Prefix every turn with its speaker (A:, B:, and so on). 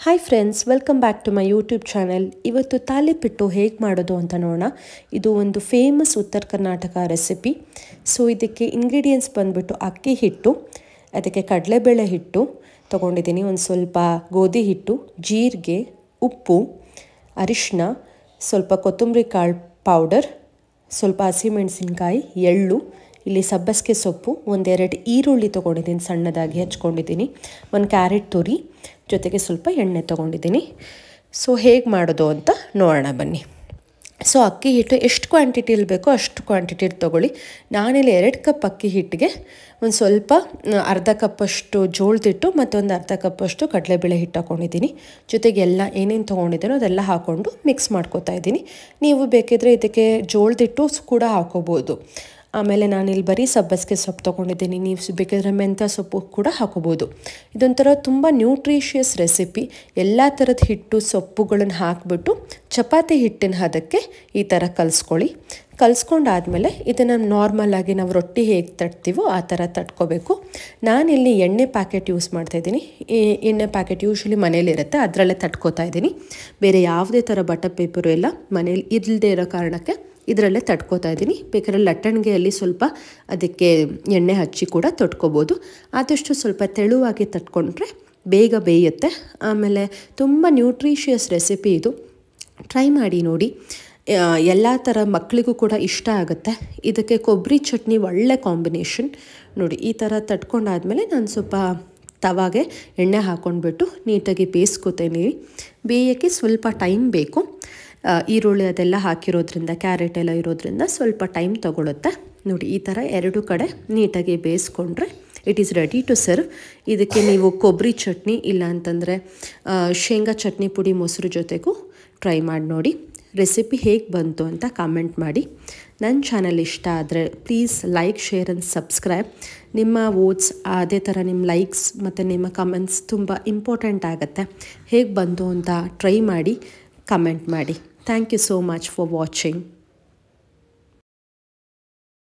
A: Hi friends, welcome back to my YouTube channel. ಇವತ್ತು ತಾಲಿಪಿಟ್ಟು ಹೇಗೆ ಮಾಡೋದು ಅಂತ ನೋಡೋಣ. ಇದು ಒಂದು ಫೇಮಸ್ ಉತ್ತರ ಕರ್ನಾಟಕ ರೆಸಿಪಿ. ಸೊ ಇದಕ್ಕೆ ಇಂಗ್ರೀಡಿಯೆಂಟ್ಸ್ ಬಂದುಬಿಟ್ಟು ಅಕ್ಕಿ ಹಿಟ್ಟು, ಅದಕ್ಕೆ ಕಡಲೆಬೇಳೆ ಹಿಟ್ಟು ತೊಗೊಂಡಿದ್ದೀನಿ, ಒಂದು ಸ್ವಲ್ಪ ಗೋಧಿ ಹಿಟ್ಟು, ಜೀರಿಗೆ, ಉಪ್ಪು, ಅರಿಶಿನ, ಸ್ವಲ್ಪ ಕೊತ್ತಂಬರಿ ಕಾಳು ಪೌಡರ್, ಸ್ವಲ್ಪ ಹಸಿಮೆಣಸಿನ್ಕಾಯಿ, ಎಳ್ಳು, ಇಲ್ಲಿ ಸಬ್ಬಸಿಗೆ ಸೊಪ್ಪು, ಒಂದೆರಡು ಈರುಳ್ಳಿ ತೊಗೊಂಡಿದ್ದೀನಿ, ಸಣ್ಣದಾಗಿ ಹಚ್ಕೊಂಡಿದ್ದೀನಿ, ಒಂದು ಕ್ಯಾರೆಟ್ ತುರಿ, ಜೊತೆಗೆ ಸ್ವಲ್ಪ ಎಣ್ಣೆ ತೊಗೊಂಡಿದ್ದೀನಿ. ಸೊ ಹೇಗೆ ಮಾಡೋದು ಅಂತ ನೋಡೋಣ ಬನ್ನಿ. ಸೊ ಅಕ್ಕಿ ಹಿಟ್ಟು ಎಷ್ಟು ಕ್ವಾಂಟಿಟಿಲಿ ಬೇಕೋ ಅಷ್ಟು ಕ್ವಾಂಟಿಟಿಲಿ ತೊಗೊಳ್ಳಿ. ನಾನಿಲ್ಲಿ 2 ಕಪ್ ಅಕ್ಕಿ ಹಿಟ್ಟಿಗೆ ಒಂದು ಸ್ವಲ್ಪ ಅರ್ಧ ಕಪ್ಪಷ್ಟು ಜೋಳದ ಹಿಟ್ಟು ಮತ್ತು ಒಂದು ಅರ್ಧ ಕಪ್ಪಷ್ಟು ಕಡಲೆಬೇಳೆ ಹಿಟ್ಟು ಹಾಕ್ಕೊಂಡಿದ್ದೀನಿ. ಜೊತೆಗೆ ಎಲ್ಲ ಏನೇನು ತೊಗೊಂಡಿದ್ದೀನೋ ಅದೆಲ್ಲ ಹಾಕ್ಕೊಂಡು ಮಿಕ್ಸ್ ಮಾಡ್ಕೊತಾ ಇದ್ದೀನಿ. ನೀವು ಬೇಕಿದ್ರೆ ಇದಕ್ಕೆ ಜೋಳದ ಹಿಟ್ಟು ಕೂಡ ಹಾಕೋಬೋದು. ಆಮೇಲೆ ನಾನಿಲ್ಲಿ ಬರೀ ಸಬ್ಬಸಿಗೆ ಸೊಪ್ಪು ತೊಗೊಂಡಿದ್ದೀನಿ, ನೀವು ಬೇಕಿದ್ರೆ ಮೆಂತ್ಯ ಸೊಪ್ಪು ಕೂಡ ಹಾಕೋಬೋದು. ಇದೊಂಥರ ತುಂಬ ನ್ಯೂಟ್ರಿಷಿಯಸ್ ರೆಸಿಪಿ. ಎಲ್ಲ ಥರದ ಹಿಟ್ಟು ಸೊಪ್ಪುಗಳನ್ನು ಹಾಕಿಬಿಟ್ಟು ಚಪಾತಿ ಹಿಟ್ಟಿನ ಹದಕ್ಕೆ ಈ ಥರ ಕಲಿಸ್ಕೊಂಡಾದ್ಮೇಲೆ ಇದನ್ನು ನಾರ್ಮಲಾಗಿ ನಾವು ರೊಟ್ಟಿ ಹೇಗೆ ತಟ್ತೀವೋ ಆ ಥರ ತಟ್ಕೋಬೇಕು. ನಾನಿಲ್ಲಿ ಎಣ್ಣೆ ಪ್ಯಾಕೆಟ್ ಯೂಸ್ ಮಾಡ್ತಾಯಿದ್ದೀನಿ. ಈ ಎಣ್ಣೆ ಪ್ಯಾಕೆಟ್ ಯೂಶ್ವಲಿ ಮನೇಲಿರುತ್ತೆ, ಅದರಲ್ಲೇ ತಟ್ಕೋತಾ ಇದ್ದೀನಿ. ಬೇರೆ ಯಾವುದೇ ಥರ ಬಟರ್ ಪೇಪರು ಎಲ್ಲ ಮನೇಲಿ ಇಲ್ಲದೆ ಇರೋ ಕಾರಣಕ್ಕೆ ಇದರಲ್ಲೇ ತಟ್ಕೋತಾ ಇದ್ದೀನಿ. ಬೇಕಾದ್ರೆ ಲಟ್ಟಣಿಗೆಯಲ್ಲಿ ಸ್ವಲ್ಪ ಅದಕ್ಕೆ ಎಣ್ಣೆ ಹಚ್ಚಿ ಕೂಡ ತಟ್ಕೋಬೋದು. ಆದಷ್ಟು ಸ್ವಲ್ಪ ತೆಳುವಾಗಿ ತಟ್ಕೊಂಡ್ರೆ ಬೇಗ ಬೇಯುತ್ತೆ. ಆಮೇಲೆ ತುಂಬ ನ್ಯೂಟ್ರಿಷಿಯಸ್ ರೆಸಿಪಿ ಇದು, ಟ್ರೈ ಮಾಡಿ ನೋಡಿ. ಎಲ್ಲ ಥರ ಮಕ್ಕಳಿಗೂ ಕೂಡ ಇಷ್ಟ ಆಗುತ್ತೆ. ಇದಕ್ಕೆ ಕೊಬ್ಬರಿ ಚಟ್ನಿ ಒಳ್ಳೆ ಕಾಂಬಿನೇಷನ್. ನೋಡಿ ಈ ಥರ ತಟ್ಕೊಂಡಾದ್ಮೇಲೆ ನಾನು ಸ್ವಲ್ಪ ತವಾಗೆ ಎಣ್ಣೆ ಹಾಕ್ಕೊಂಡ್ಬಿಟ್ಟು ನೀಟಾಗಿ ಬೇಯಿಸ್ಕೊತೀನಿ. ಬೇಯೋಕ್ಕೆ ಸ್ವಲ್ಪ ಟೈಮ್ ಬೇಕು. ಈರುಳ್ಳಿ ಅದೆಲ್ಲ ಹಾಕಿರೋದ್ರಿಂದ, ಕ್ಯಾರೆಟ್ ಎಲ್ಲ ಇರೋದ್ರಿಂದ ಸ್ವಲ್ಪ ಟೈಮ್ ತೊಗೊಳುತ್ತೆ. ನೋಡಿ ಈ ಥರ 2 ಕಡೆ ನೀಟಾಗಿ ಬೇಯಿಸ್ಕೊಂಡ್ರೆ it is ready to serve. ಇದಕ್ಕೆ ನೀವು ಕೊಬ್ಬರಿ ಚಟ್ನಿ ಇಲ್ಲ ಅಂತಂದರೆ ಶೇಂಗಾ ಚಟ್ನಿ ಪುಡಿ ಮೊಸರು ಜೊತೆಗೂ ಟ್ರೈ ಮಾಡಿ ನೋಡಿ. ರೆಸಿಪಿ ಹೇಗೆ ಬಂತು ಅಂತ ಕಾಮೆಂಟ್ ಮಾಡಿ. ನನ್ನ ಚಾನಲ್ ಇಷ್ಟ ಆದರೆ please like, share and subscribe. ನಿಮ್ಮ ವೋಟ್ಸ್, ಅದೇ ಥರ ನಿಮ್ಮ ಲೈಕ್ಸ್ ಮತ್ತು ನಿಮ್ಮ ಕಮೆಂಟ್ಸ್ ತುಂಬ ಇಂಪಾರ್ಟೆಂಟ್ ಆಗುತ್ತೆ. ಹೇಗೆ ಬಂತು ಅಂತ ಟ್ರೈ ಮಾಡಿ ಕಮೆಂಟ್ ಮಾಡಿ. Thank you so much for watching.